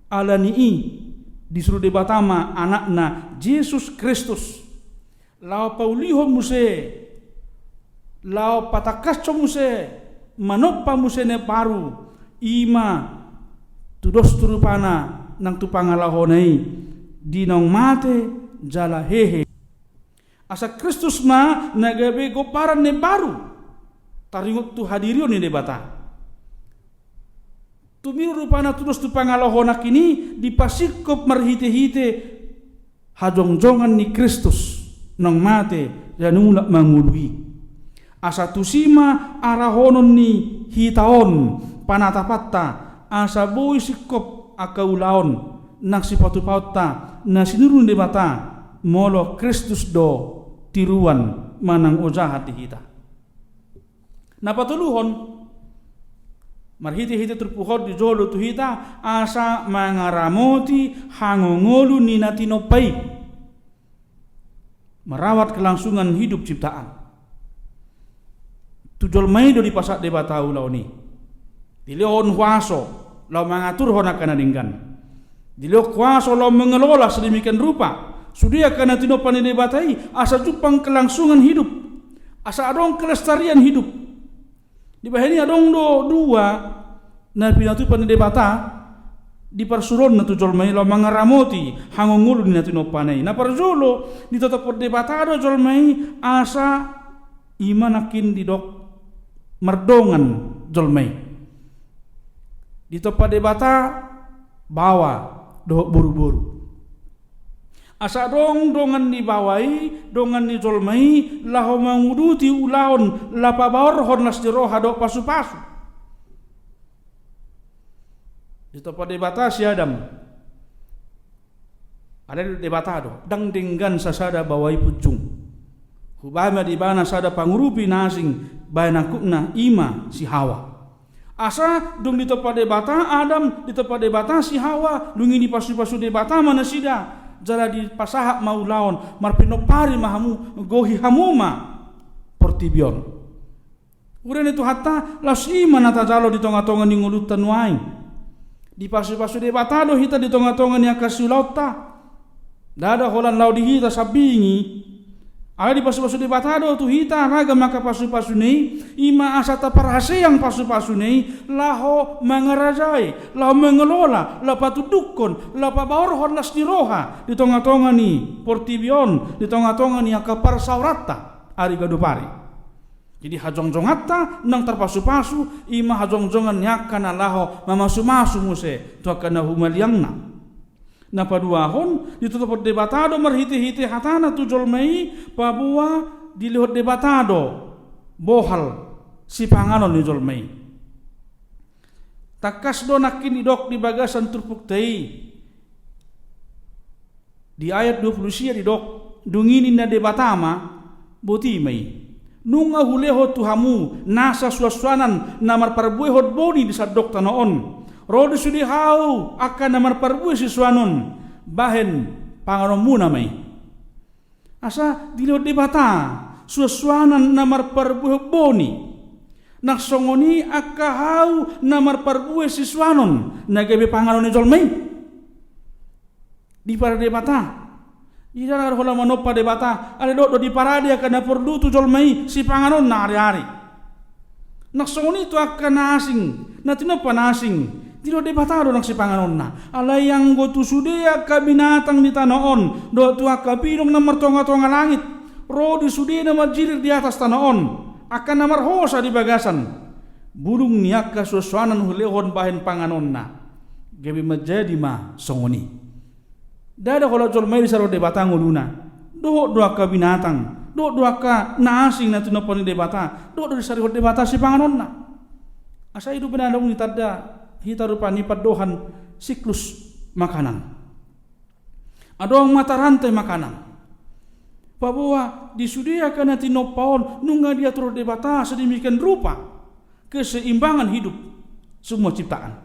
alanii disuruh debatama anakna Yesus Kristus lao pauliho muse lao patakacho muse manopa muse ne paru ima tudos turupana nang tupangalahonai dinong mate jala hehe asa Kristus ma nagabe goparan ne baru taringot tu hadirio ni debata tumiru rupana tudos tupangalahona kini dipasikop marhite-hite hajong-jongan ni Kristus nang mate janulak mangului asa tusima arahonon ni hitaon panatapatta asa boy sikop akaulaon nang sipatu-pauta na sinurun debata molo Kristus do tiruan manang ojahat di hita napatuluhon marhiti-hiti terpuhod di jolo tu hita asa mangaramoti hangongolu ni natinopai merawat kelangsungan hidup ciptaan. Tujol maido di pasak debata ulau ni. Dilihon kuaso lau mengatur hona kana dinggan. Dilihon kuaso lau mengelola sedemikian rupa. Sudia kana tinopan ni debatai asa jupang kelangsungan hidup. Asa adong kelestarian hidup. Di bahini adong dua na pinatupan ni debata di parsuron na tujol mai lo mangaramoti hangongulu ni natinopanai na parjolo di tetap debatado jol mai asa imanakin di dok merdongan jol mai di tempat debata bawa do buru-buru asa dong dongan di bawai dongan di jol mai laho manguduti ulaon lapa bawor hon las diroha do pasu-pasu di tempat debata si Adam ada debatado dang dinggan sasada bawai pucung hubama di bana sada pangurupi nasing bayanakukna ima si Hawa asa dong di tempat debata Adam di tempat debata si Hawa lungi di pasu-pasu debata mana sida jala di pasahak mau laon marpinopari mahamu gohi hamuma portibion uren itu hatta las ima nata jalo di tonga-tonga ni ngulutan wain Di pasu-pasu de batado hita di tonga-tonga ni akasulauta. Dada holan lau di hita sabingi. Ala di pasu-pasu de batado tu hita raga maka pasu-pasu nei ima asata parase yang pasu-pasu nei laho mangarajai, laho mengelola, la patudukon, la pabaorhon las diroha di tonga-tonga ni portibion, di tonga-tonga ni akapar saurata ari gadupari. Jadi hajong-jongatta nang terpasu-pasu ima hajong-jongan nyakana laho mamasu-masu muse tu akana humaliangna. Na paduahon ditutup debatado marhiti-hiti hatana tu jolmei pabua dilihat debatado bohal si panganon ni jolmei. Takas do nakin idok di bagasan turpuktei. Di ayat 20 sia didok dunginin na debatama botimei. Nunga huleho tuhamu nasa suaswanan namar parbuehot boni di sadok tanoon. Rodi sudi hau akan namar parbueh siswanon bahen pangaromu namai. Asa dilihat debata suaswanan namar parbueh boni. Naksongoni akka hau namar parbueh siswanon nagabe pangaron jolmei. Di para debata ida hola manopa debata ada do di parade akan perlu tu jolmai si panganon na hari-hari. Naksongoni tu akan asing na tinopa nasing tino debata do nak si panganon na ala yang go tu sudia ka binatang di tanoon do tu akapinong na martonga-tonga langit ro di sudia na majirir di atas tanoon akan namar hosa di bagasan burung niaka suaswanan hulehon bahen panganon na gabi menjadi ma songoni. Dada kalau jolmai disaro debata nguluna do ka binatang do ka naasing na tinopon debata do disari debata si panganon na asa hidup benadong ni tada hita rupani padohan siklus makanan adong mata rantai makanan bahwa disediakan na tinopon nunga dia turut debata sedemikian rupa keseimbangan hidup semua ciptaan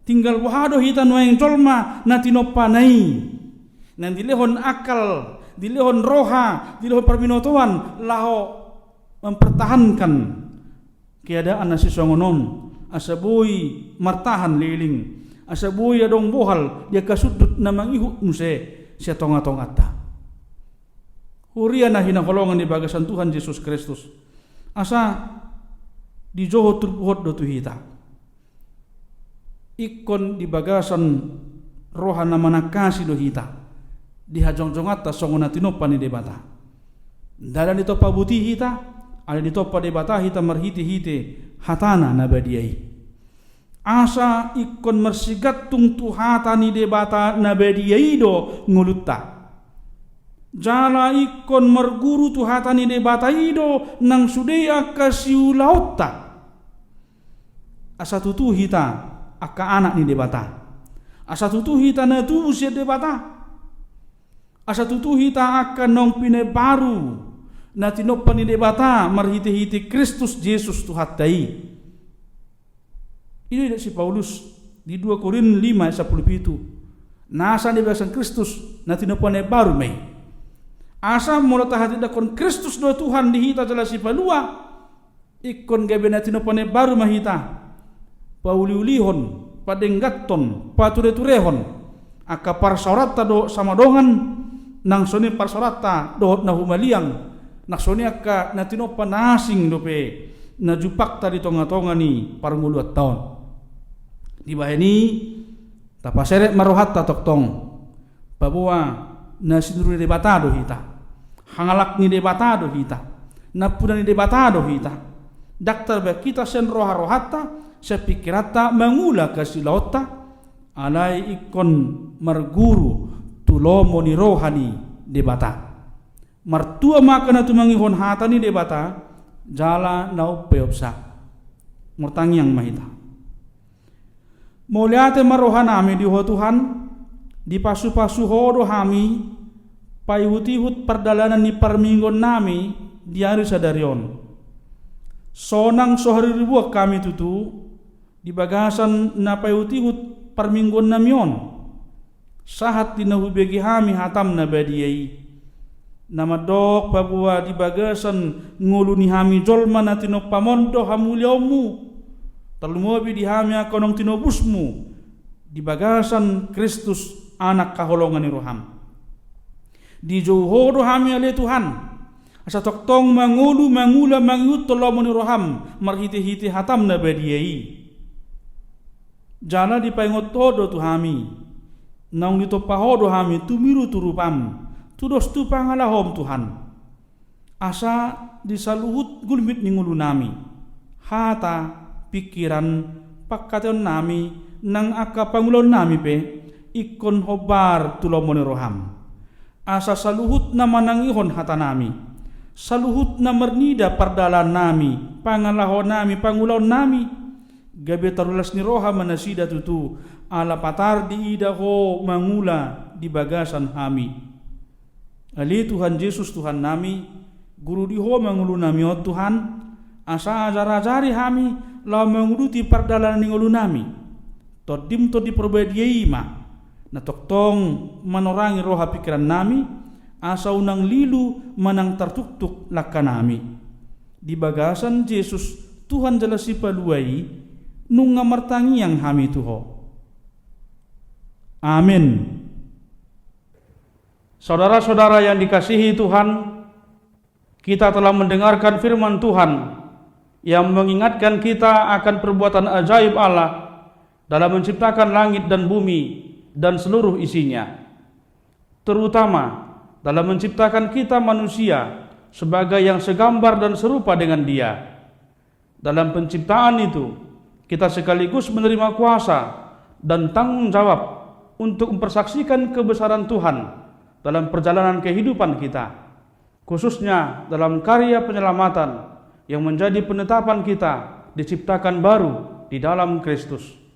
tinggal wahado hita noeng jolma na tinopanai nan dilehon akal, dilehon roha, dilehon perminotoan laho mempertahankan keadaan nasi songonon asabui martahan liling asabui adong bohal dia kasudut namang ihut muse sia tonga-tongata huriana hina kolongan di bagasan Tuhan Yesus Kristus asa di joho turpuhot do tuhita ikon di bagasan roha namana kasih do hita di hajong-jongatta songona tinopa ni debata dada ni topa buti hita ada di topa debata hita marhiti-hiti hatana nabadiai asa ikon mersigattung tu hata ni debata nabadiai do ngulutta jala ikon merguru tu hata ni debata ido nang sudea kasiulautta asa tutu hita akka anak ni debata asa tutu hita na tu usia debata asa tutu hita akan nong pine baru na tinopan ni debata marhiti-hiti Kristus Yesus tuhatai. Ini si Paulus di 2 Korin 5:17. Nasa ni bahasan Kristus na tinopan ni baru mai. Asa mula tahati dakon Kristus do Tuhan di hita jala si palua ikon gabe na tinopan ni baru mahita. Pauliulihon padenggaton pature-turehon akapar saurata do sama dongan nang soni parsorata dohot na humaliang nak soni akka na tinopa nasing dope na jupakta di tonga-tonga ni parnguluat taon di baheni tapaseret marohatta toktong babua na sinuru debatado hita hangalak ni debatado hita napuna ni debatado hita daktar ba kita sen roha-rohatta sepikirata mangula kasilota alai ikon marguru tulomo ni rohani debata martua makana tumangihon hatani debata jala nau peopsa murtangiang mahita moliate marohana ami di Tuhan di pasu-pasu hodo hami payuti-hut perdalanan ni parminggon nami di hari sadarion sonang sohari ribuak kami tutu di bagasan na payuti-hut parminggon namion sahat dinahubegi hami hatam na badiyai nama dok babua di bagasan nguluni hami jolma na tinopamondo hamuliomu terlumobi di hami akonong tinobusmu di bagasan Kristus anak kaholongan ni roham. Di jauh rohami ale Tuhan, asa toktong mangulu mangula mangut tolong ni roham marhiti-hiti hatam na badiai. Jana di paingot todo tuhami, naung dito pahodo hami tumiru turupam, tudos tu pangalahom Tuhan. Asa disaluhut gulmit ningulu nami, hata pikiran pakkaton nami nang aka pangulon nami pe ikon hobar tulomoni roham. Asa saluhut na manangihon hata nami, saluhut na mernida pardalan nami, pangalahon nami, pangulon nami. Gabi tarulas ni roha manasida tutu ala patar di idaho mangula di bagasan hami. Ali Tuhan Yesus Tuhan nami, guru diho mangulu nami o Tuhan, asa ajar-ajari hami la manguluti pardalan ni ngulu nami. Todim to di perbediai ma, na toktong manorangi roha pikiran nami, asa unang lilu manang tartuktuk laka nami. Di bagasan Yesus Tuhan jalasi paluai, nung ngamartangi yang hami tuho. Amin. Saudara-saudara yang dikasihi Tuhan, kita telah mendengarkan firman Tuhan yang mengingatkan kita akan perbuatan ajaib Allah dalam menciptakan langit dan bumi dan seluruh isinya, terutama dalam menciptakan kita manusia sebagai yang segambar dan serupa dengan Dia. Dalam penciptaan itu, kita sekaligus menerima kuasa dan tanggung jawab untuk mempersaksikan kebesaran Tuhan dalam perjalanan kehidupan kita, khususnya dalam karya penyelamatan yang menjadi penetapan kita diciptakan baru di dalam Kristus.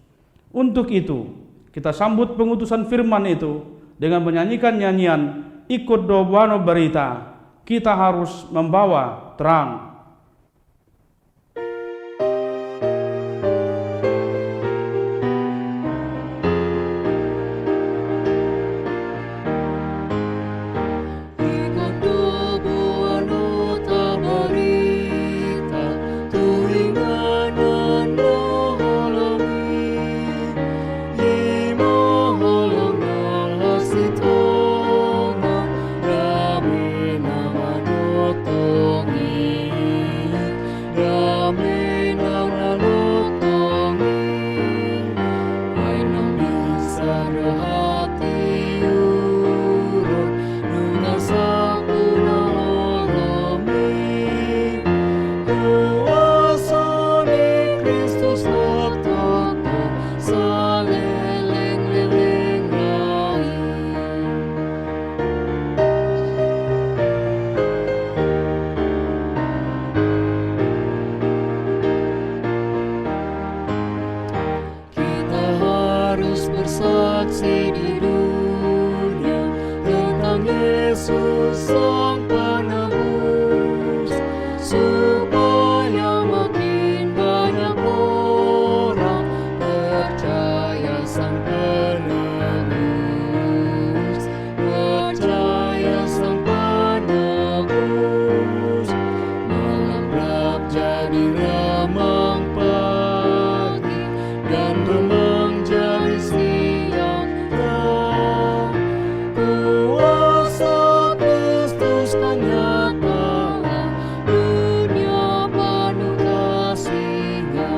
Untuk itu, kita sambut pengutusan firman itu dengan menyanyikan nyanyian Ikut Dobano Berita, kita harus membawa terang. bersaksi di dunia tentang Yesus Sang Penebus, supaya makin banyak orang percaya Sang Penebus, percaya Sang Penebus. Malam gelap jadi remang pagi dan remang jadi siang terang. Kuasa Kristus kan nyata, dunia penuh kasih-Nya.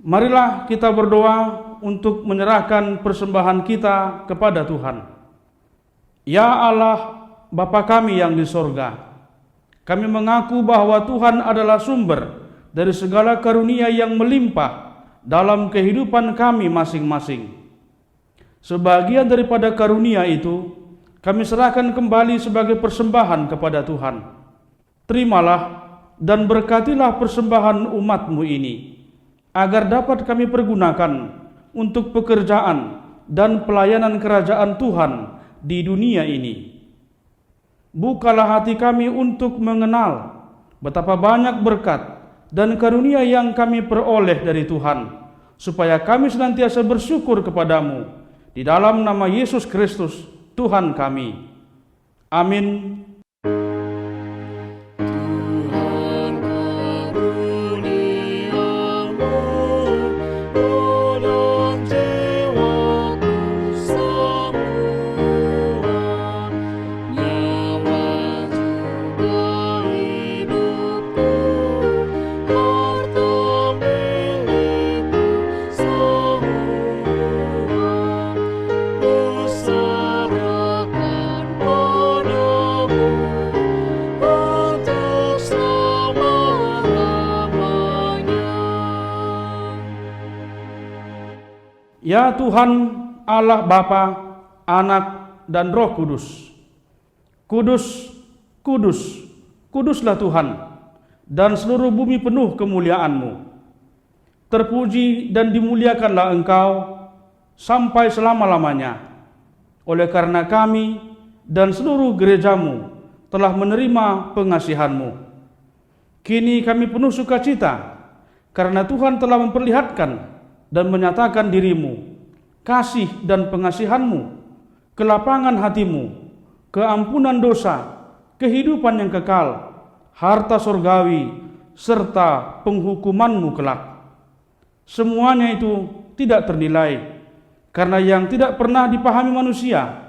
Marilah kita berdoa untuk menyerahkan persembahan kita kepada Tuhan. Ya Allah, Bapa kami yang di sorga, kami mengaku bahwa Tuhan adalah sumber dari segala karunia yang melimpah dalam kehidupan kami masing-masing. Sebagian daripada karunia itu kami serahkan kembali sebagai persembahan kepada Tuhan. Terimalah dan berkatilah persembahan umat-Mu ini, agar dapat kami pergunakan untuk pekerjaan dan pelayanan kerajaan Tuhan di dunia ini. Bukalah hati kami untuk mengenal betapa banyak berkat dan karunia yang kami peroleh dari Tuhan, supaya kami senantiasa bersyukur kepadamu di dalam nama Yesus Kristus Tuhan kami. Amin. Tuhan karuniamu Ya Tuhan Allah Bapa, Anak, dan Roh Kudus. Kudus, kudus, kuduslah Tuhan, dan seluruh bumi penuh kemuliaan-Mu. Terpuji dan dimuliakanlah Engkau sampai selama-lamanya. Oleh karena kami dan seluruh gereja-Mu telah menerima pengasihan-Mu. Kini kami penuh sukacita karena Tuhan telah memperlihatkan dan menyatakan diri-Mu, kasih dan pengasihan-Mu, kelapangan hati-Mu, keampunan dosa, kehidupan yang kekal, harta surgawi, serta penghukuman-Mu kelak. Semuanya itu tidak ternilai, karena yang tidak pernah dipahami manusia,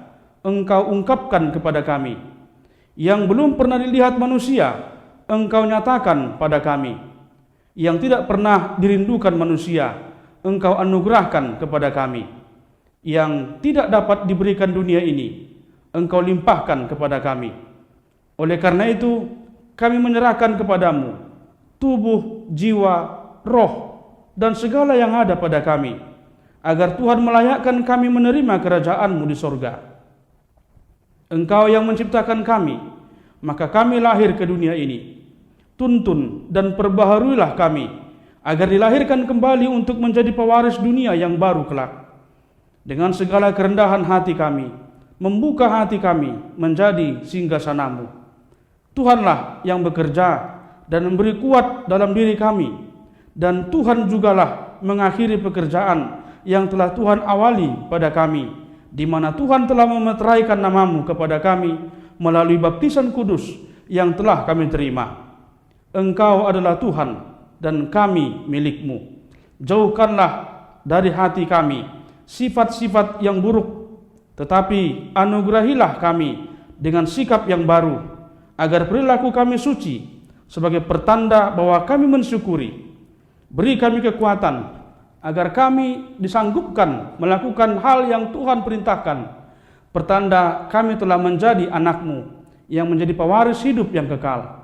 Engkau ungkapkan kepada kami. Yang belum pernah dilihat manusia, Engkau nyatakan pada kami. Yang tidak pernah dirindukan manusia, Engkau anugerahkan kepada kami. Yang tidak dapat diberikan dunia ini, Engkau limpahkan kepada kami. Oleh karena itu, kami menyerahkan kepadamu tubuh, jiwa, roh, dan segala yang ada pada kami, agar Tuhan melayakkan kami menerima kerajaan-Mu di sorga. Engkau yang menciptakan kami, maka kami lahir ke dunia ini. Tuntun dan perbaharuilah kami, agar dilahirkan kembali untuk menjadi pewaris dunia yang baru kelak. Dengan segala kerendahan hati kami, membuka hati kami menjadi singgasana-Mu. Tuhanlah yang bekerja dan memberi kuat dalam diri kami, dan Tuhan jugalah mengakhiri pekerjaan yang telah Tuhan awali pada kami, di mana Tuhan telah memeteraikan nama-Mu kepada kami melalui baptisan kudus yang telah kami terima. Engkau adalah Tuhan dan kami milik-Mu. Jauhkanlah dari hati kami sifat-sifat yang buruk, tetapi anugerahilah kami dengan sikap yang baru, agar perilaku kami suci sebagai pertanda bahwa kami mensyukuri. Beri kami kekuatan agar kami disanggupkan melakukan hal yang Tuhan perintahkan, pertanda kami telah menjadi anak-Mu yang menjadi pewaris hidup yang kekal.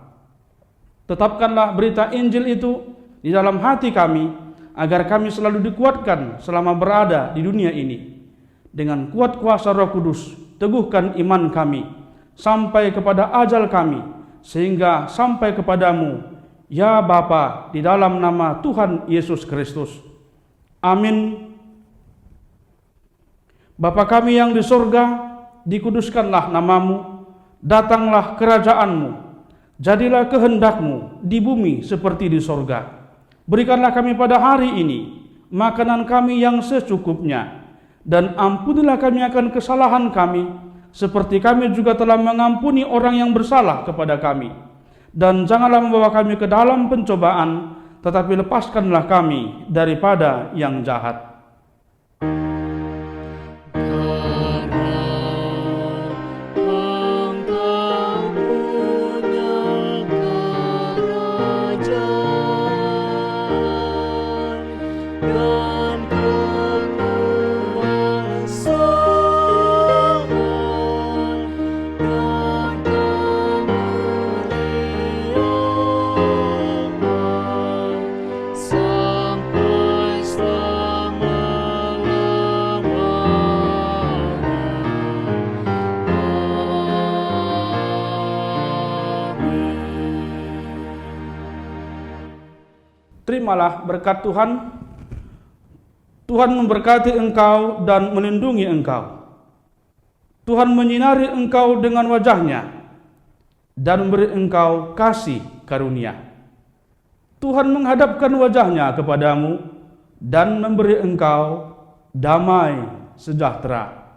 Tetapkanlah berita Injil itu di dalam hati kami, agar kami selalu dikuatkan selama berada di dunia ini. Dengan kuat kuasa Roh Kudus, teguhkan iman kami sampai kepada ajal kami, sehingga sampai kepadamu, ya Bapa, di dalam nama Tuhan Yesus Kristus. Amin. Bapa kami yang di sorga, dikuduskanlah nama-Mu, datanglah kerajaan-Mu, jadilah kehendak-Mu di bumi seperti di sorga. Berikanlah kami pada hari ini makanan kami yang secukupnya, dan ampunilah kami akan kesalahan kami, seperti kami juga telah mengampuni orang yang bersalah kepada kami. Dan janganlah membawa kami ke dalam pencobaan, tetapi lepaskanlah kami daripada yang jahat. Terimalah berkat Tuhan. Tuhan memberkati engkau dan melindungi engkau. Tuhan menyinari engkau dengan wajah-Nya dan memberi engkau kasih karunia. Tuhan menghadapkan wajah-Nya kepadamu dan memberi engkau damai sejahtera.